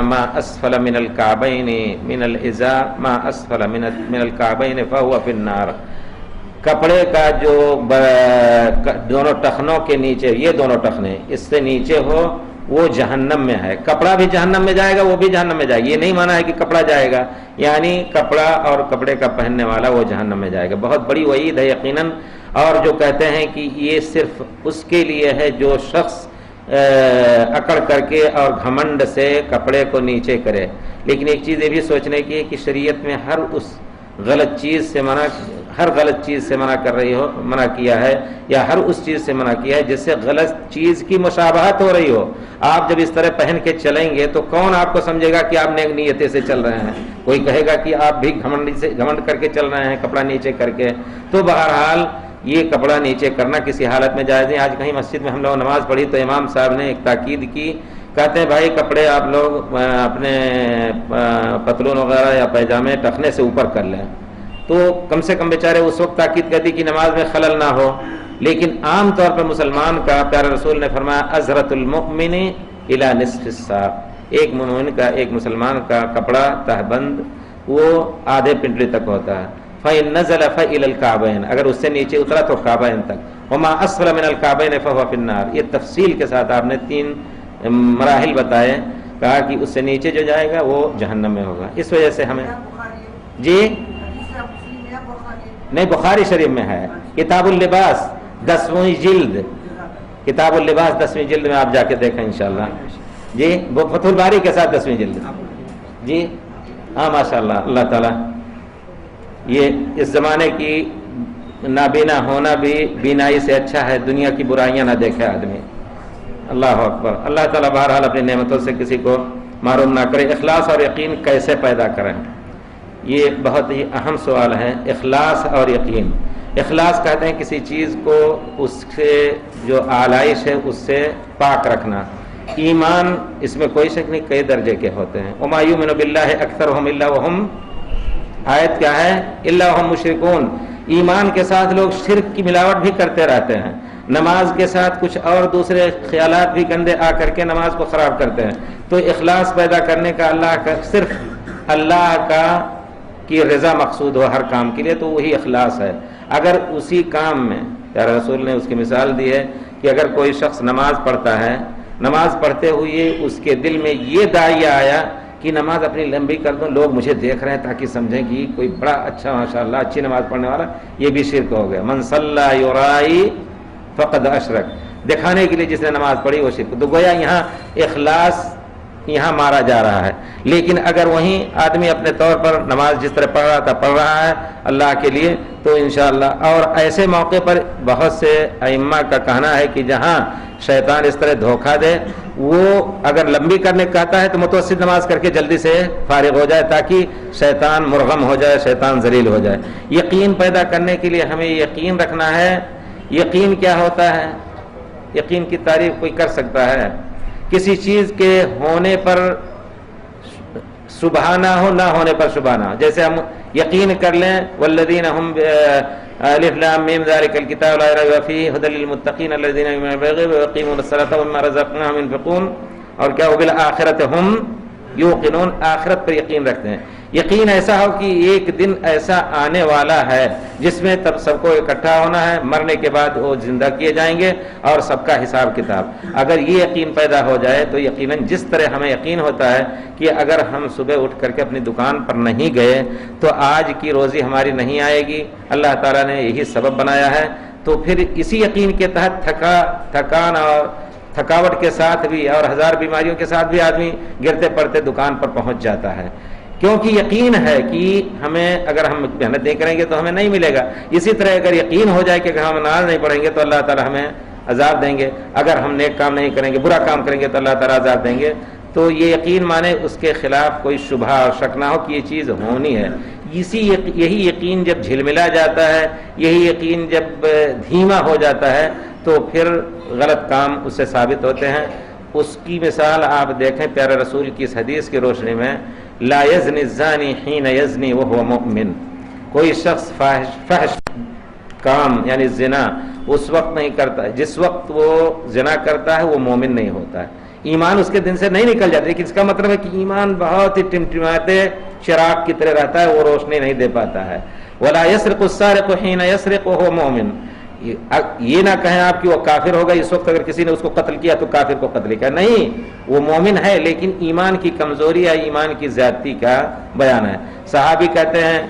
ما اسفل من الکعبین من الازار ما اسفل من الکعبین فهو فی النار، کپڑے کا جو دونوں ٹخنوں کے نیچے، یہ دونوں ٹخنے اس سے نیچے ہو وہ جہنم میں ہے۔ کپڑا بھی جہنم میں جائے گا، وہ بھی جہنم میں جائے گا۔ یہ نہیں مانا ہے کہ کپڑا جائے گا، یعنی کپڑا اور کپڑے کا پہننے والا وہ جہنم میں جائے گا۔ بہت بڑی وعید ہے یقیناً۔ اور جو کہتے ہیں کہ یہ صرف اس کے لیے ہے جو شخص اکڑ کر کے اور گھمنڈ سے کپڑے کو نیچے کرے۔ لیکن ایک چیز یہ بھی سوچنے کی ہے کہ شریعت میں ہر اس غلط چیز سے ہر غلط چیز سے منع کیا ہے، یا ہر اس چیز سے منع کیا ہے جس سے غلط چیز کی مشابہت ہو رہی ہو۔ آپ جب اس طرح پہن کے چلیں گے تو کون آپ کو سمجھے گا کہ آپ نیک نیتی سے چل رہے ہیں؟ کوئی کہے گا کہ آپ بھی گھمنڈ کر کے چل رہے ہیں، کپڑا نیچے کر کے۔ تو بہرحال یہ کپڑا نیچے کرنا کسی حالت میں جائز نہیں۔ آج کہیں مسجد میں ہم لوگ نماز پڑھی تو امام صاحب نے ایک تاکید کی، کہتے ہیں بھائی کپڑے آپ لوگ اپنے پتلون وغیرہ یا پیجامے ٹخنے سے اوپر کر لیں۔ تو کم سے کم بیچارے اس وقت تاکید کر دی کہ نماز میں خلل نہ ہو، لیکن عام طور پر مسلمان کا پیارے رسول نے فرمایا ازرۃ المؤمن الی نصف الساق، ایک مومن کا، ایک مسلمان کا کپڑا تہبند وہ آدھے پنڈلی تک ہوتا ہے۔ فإن نزل فإلى الكعبين، اگر اس سے نیچے اترا تو کعبین تک۔ وما اسفل من الكعبين فهو في النار، یہ تفصیل کے ساتھ آپ نے 3 مراحل بتائے، کہا کہ اس سے نیچے جو جائے گا وہ جہنم میں ہوگا۔ اس وجہ سے ہمیں جی نہیں، بخاری شریف میں ہے، کتاب اللباس 10ویں جلد، کتاب اللباس 10ویں جلد میں آپ جا کے دیکھیں انشاءاللہ۔ جی وہ فتح الباری کے ساتھ 10ویں جلد۔ جی ہاں ماشاءاللہ، اللہ تعالیٰ یہ اس زمانے کی نابینا ہونا بھی بینائی سے اچھا ہے، دنیا کی برائیاں نہ دیکھے آدمی۔ اللہ اکبر۔ اللہ تعالیٰ بہرحال اپنی نعمتوں سے کسی کو محروم نہ کرے۔ اخلاص اور یقین کیسے پیدا کریں، یہ بہت ہی اہم سوال ہے۔ اخلاص اور یقین، اخلاص کہتے ہیں کسی چیز کو اس سے جو آلائش ہے اس سے پاک رکھنا۔ ایمان اس میں کوئی شک نہیں، کئی درجے کے ہوتے ہیں۔ وما یؤمن باللہ اکثرهم الا وهم، آیت کیا ہے؟ الا وهم مشرکون، ایمان کے ساتھ لوگ شرک کی ملاوٹ بھی کرتے رہتے ہیں، نماز کے ساتھ کچھ اور دوسرے خیالات بھی گندے آ کر کے نماز کو خراب کرتے ہیں۔ تو اخلاص پیدا کرنے کا اللہ کا، صرف اللہ کا کی رضا مقصود ہو ہر کام کے لیے، تو وہی اخلاص ہے۔ اگر اسی کام میں، پیارے رسول نے اس کی مثال دی ہے کہ اگر کوئی شخص نماز پڑھتا ہے، نماز پڑھتے ہوئے اس کے دل میں یہ داعیہ آیا کہ نماز اپنی لمبی کر دوں، لوگ مجھے دیکھ رہے ہیں تاکہ سمجھیں کہ کوئی بڑا اچھا ماشاءاللہ اچھی نماز پڑھنے والا، یہ بھی شرک ہو گیا۔ من صلی یرائی فقد اشرک، دکھانے کے لیے جس نے نماز پڑھی وہ شرک۔ تو گویا یہاں اخلاص یہاں مارا جا رہا ہے۔ لیکن اگر وہیں آدمی اپنے طور پر نماز جس طرح پڑھ رہا تھا پڑھ رہا ہے اللہ کے لیے، تو انشاءاللہ، اور ایسے موقع پر بہت سے ائمہ کا کہنا ہے کہ جہاں شیطان اس طرح دھوکہ دے، وہ اگر لمبی کرنے کہتا ہے تو متوسط نماز کر کے جلدی سے فارغ ہو جائے تاکہ شیطان مرغم ہو جائے، شیطان ذلیل ہو جائے۔ یقین پیدا کرنے کے لیے ہمیں یقین رکھنا ہے۔ یقین کیا ہوتا ہے؟ یقین کی تعریف کوئی کر سکتا ہے؟ کسی چیز کے ہونے پر سبحانہ ہو، نہ ہونے پر سبحانہ۔ جیسے ہم یقین کر لیں والذین هم الف لام میم ذلک الکتاب لا ریب فیہ ھدی للمتقین الذین یؤمنون بالغیب ویقیمون الصلاۃ ومما رزقناہم ينفقون، اور کیا وبالآخرۃ هم یوقنون، آخرت پر یقین رکھتے ہیں۔ یقین ایسا ہو کہ ایک دن ایسا آنے والا ہے جس میں تب سب کو اکٹھا ہونا ہے، مرنے کے بعد وہ زندہ کیے جائیں گے اور سب کا حساب کتاب۔ اگر یہ یقین پیدا ہو جائے تو یقیناً جس طرح ہمیں یقین ہوتا ہے کہ اگر ہم صبح اٹھ کر کے اپنی دکان پر نہیں گئے تو آج کی روزی ہماری نہیں آئے گی، اللہ تعالیٰ نے یہی سبب بنایا ہے، تو پھر اسی یقین کے تحت تھکان اور تھکاوٹ کے ساتھ بھی اور ہزار بیماریوں کے ساتھ بھی آدمی گرتے پڑتے دکان پر پہنچ جاتا ہے، کیونکہ یقین ہے کہ ہمیں، اگر ہم محنت نہیں کریں گے تو ہمیں نہیں ملے گا۔ اسی طرح اگر یقین ہو جائے کہ اگر ہم نماز نہیں پڑھیں گے تو اللہ تعالیٰ ہمیں عذاب دیں گے، اگر ہم نیک کام نہیں کریں گے، برا کام کریں گے تو اللہ تعالیٰ عذاب دیں گے، تو یہ یقین مانے اس کے خلاف کوئی شبہ اور شک نہ ہو کہ یہ چیز ہونی ہے۔ یہی یقین جب جھلملا جاتا ہے، یہی یقین جب دھیما ہو جاتا ہے تو پھر غلط کام اس سے ثابت ہوتے ہیں۔ اس کی مثال آپ دیکھیں پیارے رسول کی اس حدیث کی روشنی میں، لا یزنی الزانی حین یزنی وہو مؤمن، کوئی شخص فحش کام یعنی زنا اس وقت نہیں کرتا جس وقت وہ زنا کرتا ہے وہ مومن نہیں ہوتا ہے۔ ایمان اس کے دن سے نہیں نکل جاتا، لیکن اس کا مطلب ہے کہ ایمان بہت ہی ٹمٹماتے چراغ کی طرح رہتا ہے، وہ روشنی نہیں دے پاتا ہے۔ وَلَا يَسْرِقُ السَّارِقُ حِينَ يَسْرِقُ وَهُوَ مُؤْمِنٌ، یہ نہ کہیں آپ کہ وہ کافر ہوگا اس وقت اگر کسی نے اس کو قتل کیا تو کافر کو قتل کیا، نہیں، وہ مومن ہے لیکن ایمان کی کمزوری یا ایمان کی زیادتی کا بیان ہے۔ صحابی کہتے ہیں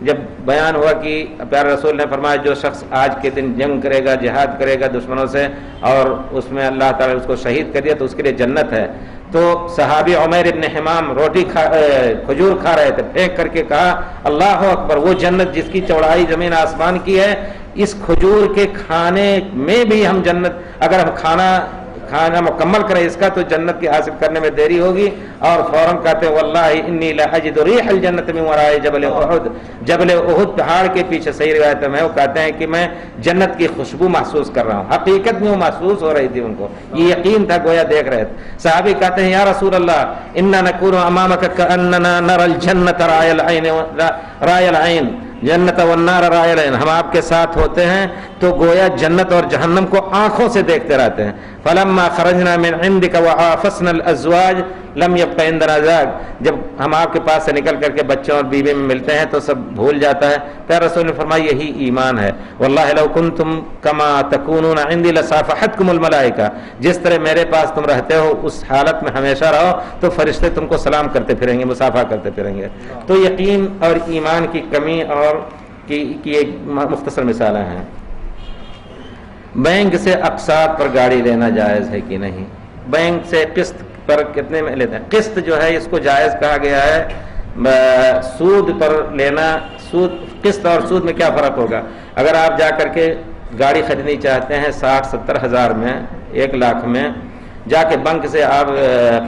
جب بیان ہوا کہ پیارے رسول نے فرمایا جو شخص آج کے دن جنگ کرے گا، جہاد کرے گا دشمنوں سے، اور اس میں اللہ تعالیٰ اس کو شہید کر دیا تو اس کے لیے جنت ہے، تو صحابی عمیر ابن حمام کھجور کھا رہے تھے، پھینک کر کے کہا اللہ اکبر، وہ جنت جس کی چوڑائی زمین آسمان کی ہے، اس کھجور کے کھانے میں بھی ہم جنت، اگر ہم کھانا مکمل کریں اس کا تو جنت کی حاصل کرنے میں دیری ہوگی۔ اور فوراً کہتے ہیں واللہ انی لاجد ریح الجنت من وراء جبل احد، جبل احد پہاڑ کے پیچھے، صحیح روایت میں وہ کہتے ہیں کہ میں جنت کی خوشبو محسوس کر رہا ہوں، حقیقت میں وہ محسوس ہو رہی تھی، ان کو یہ یقین تھا، گویا دیکھ رہے تھے۔ صحابی کہتے ہیں یا رسول اللہ انا نکون امامک کاننا نرى الجنت رأی العین جنت والنار رأی العین، ہم آپ کے ساتھ ہوتے ہیں تو گویا جنت اور جہنم کو آنکھوں سے دیکھتے رہتے ہیں۔ فلما خرجنا من عندك وعافسنا الازواج لم يبق عندنا ذاك، جب ہم آپ کے پاس سے نکل کر کے بچوں اور بیوی میں ملتے ہیں تو سب بھول جاتا ہے۔ پھر رسول نے فرمایا یہی ایمان ہے، واللہ لو کنتم کما تکونون عندي لصافحتكم الملائکہ، جس طرح میرے پاس تم رہتے ہو اس حالت میں ہمیشہ رہو تو فرشتے تم کو سلام کرتے پھریں گے، مصافحہ کرتے پھریں گے۔ تو یقین اور ایمان کی کمی اور کی ایک مختصر مثالیں ہیں۔ بینک سے اقساط پر گاڑی لینا جائز ہے کہ نہیں؟ بینک سے قسط پر کتنے میں لیتے ہیں؟ قسط جو ہے اس کو جائز کہا گیا ہے، سود پر لینا، سود، قسط اور سود میں کیا فرق ہوگا؟ اگر آپ جا کر کے گاڑی خریدنی چاہتے ہیں 60-70 ہزار میں، 1 لاکھ میں، جا کے بینک سے آپ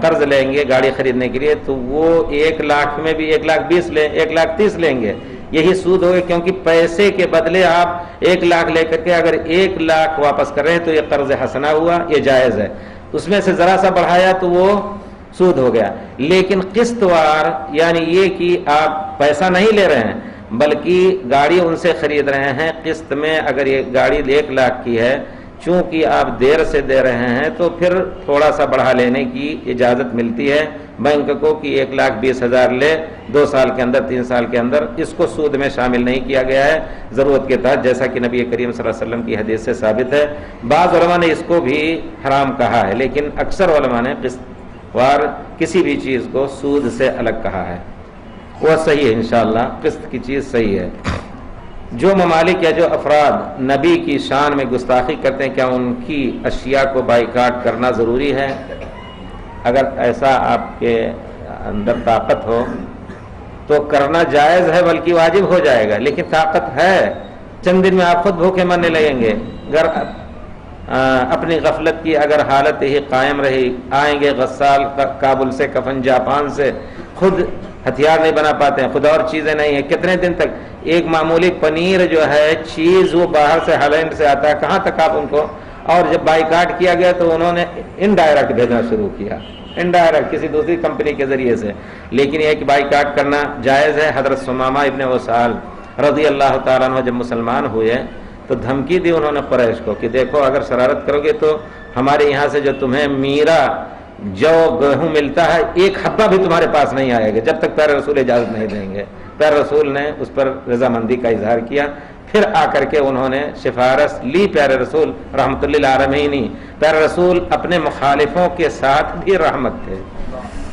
قرض لیں گے گاڑی خریدنے کے لیے تو وہ 1 لاکھ میں بھی 1,20,000 لیں، 1,30,000 لیں گے، یہی سود ہوگا، کیونکہ پیسے کے بدلے آپ 1 لاکھ لے کر کے اگر 1 لاکھ واپس کر رہے ہیں تو یہ قرض حسنہ ہوا، یہ جائز ہے۔ اس میں سے ذرا سا بڑھایا تو وہ سود ہو گیا۔ لیکن قسط وار یعنی یہ کہ آپ پیسہ نہیں لے رہے ہیں بلکہ گاڑی ان سے خرید رہے ہیں قسط میں، اگر یہ گاڑی 1 لاکھ کی ہے، چونکہ آپ دیر سے دے رہے ہیں تو پھر تھوڑا سا بڑھا لینے کی اجازت ملتی ہے بینک کو کہ 1,20,000 لے 2 سال کے اندر، 3 سال کے اندر، اس کو سود میں شامل نہیں کیا گیا ہے ضرورت کے تحت، جیسا کہ نبی کریم صلی اللہ علیہ وسلم کی حدیث سے ثابت ہے۔ بعض علماء نے اس کو بھی حرام کہا ہے لیکن اکثر علماء نے قسط وار کسی بھی چیز کو سود سے الگ کہا ہے، وہ صحیح ہے انشاءاللہ، قسط کی چیز صحیح ہے۔ جو ممالک یا جو افراد نبی کی شان میں گستاخی کرتے ہیں کیا ان کی اشیاء کو بائیکاٹ کرنا ضروری ہے؟ اگر ایسا آپ کے اندر طاقت ہو تو کرنا جائز ہے بلکہ واجب ہو جائے گا، لیکن طاقت ہے چند دن میں آپ خود بھوکے مرنے لگیں گے۔ اگر اپنی غفلت کی اگر حالت ہی قائم رہی، آئیں گے غسال کابل سے، کفن جاپان سے، خود ہتھیار نہیں بنا پاتے ہیں، خود اور چیزیں نہیں ہیں، کتنے دن تک؟ ایک معمولی پنیر جو ہے چیز وہ باہر سے ہالینڈ سے آتا ہے، کہاں تک آپ ان کو، اور جب بائیکاٹ کیا گیا تو انہوں نے انڈائریکٹ بھیجنا شروع کیا، انڈائریکٹ کسی دوسری کمپنی کے ذریعے سے، لیکن یہ کہ بائیکاٹ کرنا جائز ہے۔ حضرت ثمامہ ابن وسال رضی اللہ تعالیٰ عنہ جب مسلمان ہوئے تو دھمکی دی انہوں نے قریش کو کہ دیکھو اگر شرارت کرو گے تو ہمارے یہاں سے جو تمہیں میرا جو گیہوں ملتا ہے 1 حبہ بھی تمہارے پاس نہیں آئے گا جب تک پیارے رسول اجازت نہیں دیں گے۔ پیارے رسول نے اس پر رضامندی کا اظہار کیا، پھر آ کر کے انہوں نے سفارش لی پیارے رسول رحمت للعالمین۔ پیارے رسول اپنے مخالفوں کے ساتھ بھی رحمت تھے،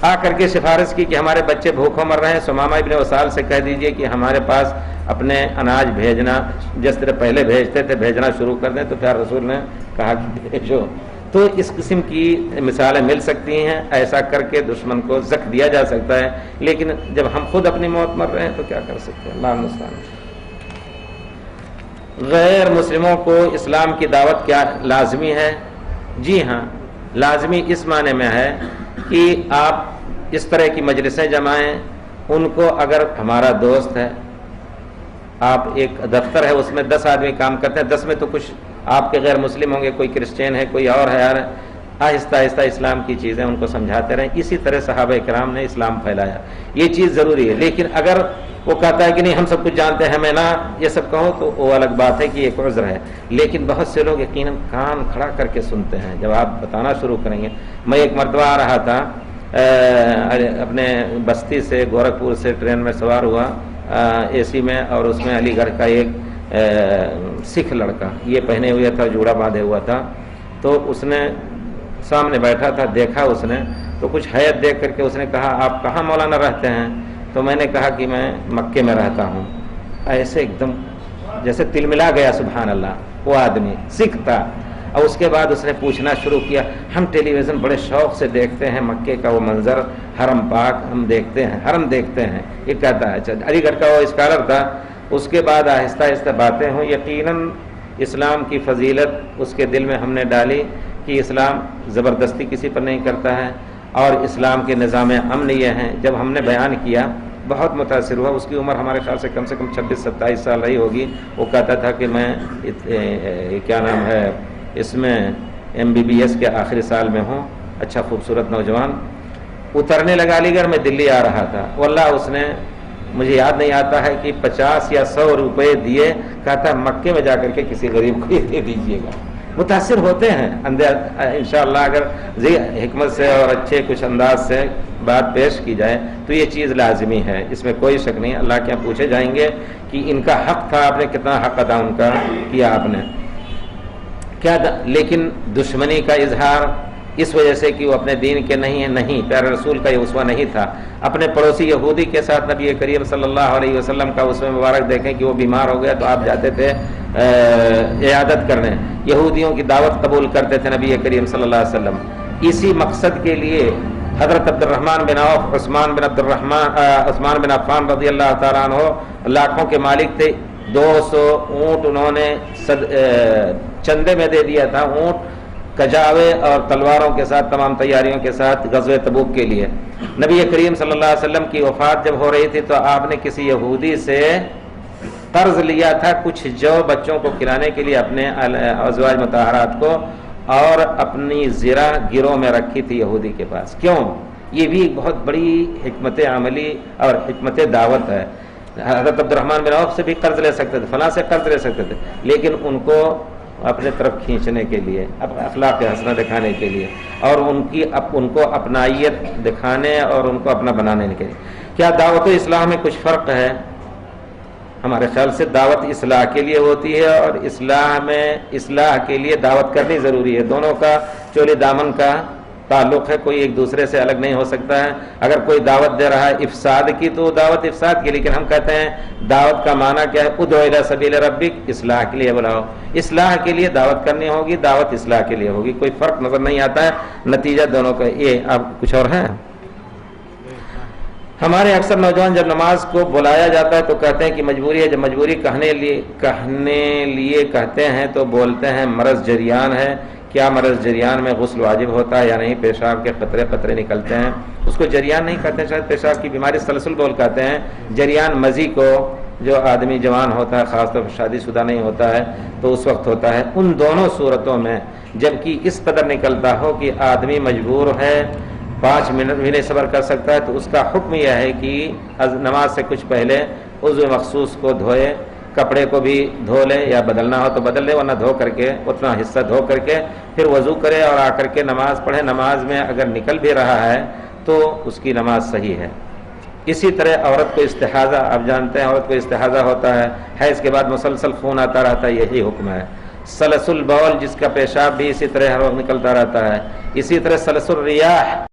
آ کر کے سفارش کی کہ ہمارے بچے بھوکوں مر رہے ہیں، ثمامہ ابن وسال سے کہہ دیجئے کہ ہمارے پاس اپنے اناج بھیجنا جس طرح پہلے بھیجتے تھے بھیجنا شروع کر دیں، تو پیارے رسول نے کہا کہ بھیجو۔ تو اس قسم کی مثالیں مل سکتی ہیں، ایسا کر کے دشمن کو زخم دیا جا سکتا ہے، لیکن جب ہم خود اپنی موت مر رہے ہیں تو کیا کر سکتے ہیں؟ اللہ المستعان۔ غیر مسلموں کو اسلام کی دعوت کیا لازمی ہے؟ جی ہاں، لازمی اس معنی میں ہے کہ آپ اس طرح کی مجلسیں جمائیں، ان کو اگر ہمارا دوست ہے، آپ ایک دفتر ہے اس میں 10 آدمی کام کرتے ہیں، 10 میں تو کچھ آپ کے غیر مسلم ہوں گے، کوئی کرسچین ہے، کوئی اور ہے، آہستہ آہستہ اسلام کی چیزیں ان کو سمجھاتے رہیں. اسی طرح صحابہ کرام نے اسلام پھیلایا. یہ چیز ضروری ہے. لیکن اگر وہ کہتا ہے کہ نہیں ہم سب کچھ جانتے ہیں میں نہ یہ سب کہوں تو وہ الگ بات ہے کہ ایک عذر ہے. لیکن بہت سے لوگ یقیناً کان کھڑا کر کے سنتے ہیں جب آپ بتانا شروع کریں گے. میں ایک مرتبہ آ رہا تھا اپنے بستی سے گورکھپور سے ٹرین میں سوار ہوا اے سی میں, اور اس میں علی گڑھ کا ایک سکھ لڑکا یہ پہنے ہوئے تھا, جوڑا باندھے ہوا تھا. تو اس نے سامنے بیٹھا تھا, دیکھا اس نے تو کچھ حیرت دیکھ کر کے اس نے کہا آپ کہاں مولانا رہتے ہیں؟ تو میں نے کہا کہ میں مکے میں رہتا ہوں. ایسے ایک دم جیسے تل ملا گیا, سبحان اللہ. وہ آدمی سکھ تھا. اور اس کے بعد اس نے پوچھنا شروع کیا ہم ٹیلی ویژن بڑے شوق سے دیکھتے ہیں, مکے کا وہ منظر, حرم پاک ہم دیکھتے ہیں, حرم دیکھتے ہیں. یہ کہتا ہے علی گڑھ کا وہ اسکالر تھا. اس کے بعد آہستہ آہستہ باتیں ہوں. یقیناً اسلام کی فضیلت اس کے دل میں ہم نے ڈالی کہ اسلام زبردستی کسی پر نہیں کرتا ہے, اور اسلام کے نظام امن یہ ہیں. جب ہم نے بیان کیا بہت متاثر ہوا. اس کی عمر ہمارے خیال سے کم 26-27 سال رہی ہوگی. وہ کہتا تھا کہ میں کیا نام ہے اس میں MBBS کے آخری سال میں ہوں. اچھا خوبصورت نوجوان. اترنے لگا علی گڑھ میں دلی آ رہا تھا. واللہ اس نے مجھے یاد نہیں آتا ہے کہ 50 یا 100 روپے دیے. کہتا مکے میں جا کر کے کسی غریب کو یہ دے دیجیے گا. متاثر ہوتے ہیں انشاءاللہ اگر حکمت سے اور اچھے کچھ انداز سے بات پیش کی جائے تو یہ چیز لازمی ہے, اس میں کوئی شک نہیں. اللہ کے یہاں پوچھے جائیں گے کہ ان کا حق تھا, آپ نے کتنا حق ادا ان کا کیا آپ نے کیا. لیکن دشمنی کا اظہار اس وجہ سے کہ وہ اپنے دین کے نہیں ہیں, نہیں, پیارے رسول کا یہ اسوہ نہیں تھا. اپنے پڑوسی یہودی کے ساتھ نبی کریم صلی اللہ علیہ وسلم کا اسوہ مبارک دیکھیں کہ وہ بیمار ہو گیا تو آپ جاتے تھے عیادت کرنے. یہودیوں کی دعوت قبول کرتے تھے نبی کریم صلی اللہ علیہ وسلم. اسی مقصد کے لیے حضرت عبد الرحمن بن عوف, عثمان بن عفان رضی اللہ تعالیٰ عنہ لاکھوں کے مالک تھے. 200 اونٹ انہوں نے چندے میں دے دیا تھا, اونٹ کجاوے اور تلواروں کے ساتھ, تمام تیاریوں کے ساتھ غزوہ تبوک کے لیے. نبی کریم صلی اللہ علیہ وسلم کی وفات جب ہو رہی تھی تو آپ نے کسی یہودی سے قرض لیا تھا کچھ جو بچوں کو کھلانے کے لیے اپنے ازواج مطہرات کو, اور اپنی زرہ گروہ میں رکھی تھی یہودی کے پاس. کیوں؟ یہ بھی ایک بہت بڑی حکمت عملی اور حکمت دعوت ہے. حضرت عبد الرحمن بن عوف سے بھی قرض لے سکتے تھے, فلاں سے قرض لے سکتے تھے, لیکن ان کو اپنے طرف کھینچنے کے لیے, اخلاق حسنہ دکھانے کے لیے, اور ان کو اپنائیت دکھانے اور ان کو اپنا بنانے کے لیے. کیا دعوت و اصلاح میں کچھ فرق ہے؟ ہمارے خیال سے دعوت اصلاح کے لیے ہوتی ہے, اور اصلاح کے لیے دعوت کرنی ضروری ہے. دونوں کا چولی دامن کا تعلق ہے, کوئی ایک دوسرے سے الگ نہیں ہو سکتا ہے. اگر کوئی دعوت دے رہا ہے افساد کی تو دعوت افساد کی, لیکن ہم کہتے ہیں دعوت کا معنی کیا ہے؟ ادعو الی سبیل ربک, اصلاح کے لیے بلاؤ. اصلاح کے لیے دعوت کرنی ہوگی, دعوت اصلاح کے لیے ہوگی. کوئی فرق نظر نہیں آتا ہے, نتیجہ دونوں کا. یہ اب کچھ اور ہے. ہمارے اکثر نوجوان جب نماز کو بلایا جاتا ہے تو کہتے ہیں کہ مجبوری ہے. جب مجبوری کہنے لیے کہتے ہیں تو بولتے ہیں مرض جریان ہے. کیا مرض جریان میں غسل واجب ہوتا ہے یا نہیں؟ پیشاب کے قطرے نکلتے ہیں, اس کو جریان نہیں کہتے ہیں, شاید پیشاب کی بیماری سلسل بول کہتے ہیں. جریان مزی کو جو آدمی جوان ہوتا ہے, خاص طور پر شادی شدہ نہیں ہوتا ہے تو اس وقت ہوتا ہے. ان دونوں صورتوں میں جبکہ اس قدر نکلتا ہو کہ آدمی مجبور ہے, 5 منٹ بھی نہیں صبر کر سکتا ہے, تو اس کا حکم یہ ہے کہ نماز سے کچھ پہلے عضو مخصوص کو دھوئے, کپڑے کو بھی دھو لے, یا بدلنا ہو تو بدل لے, ورنہ دھو کر کے اتنا حصہ دھو کر کے پھر وضو کرے اور آ کر کے نماز پڑھے. نماز میں اگر نکل بھی رہا ہے تو اس کی نماز صحیح ہے. اسی طرح عورت کو استحاضہ, آپ جانتے ہیں عورت کو استحاضہ ہوتا ہے, حیض کے بعد مسلسل خون آتا رہتا ہے, یہی حکم ہے. سلس البول جس کا پیشاب بھی اسی طرح ہر وقت نکلتا رہتا ہے. اسی طرح سلس الریاح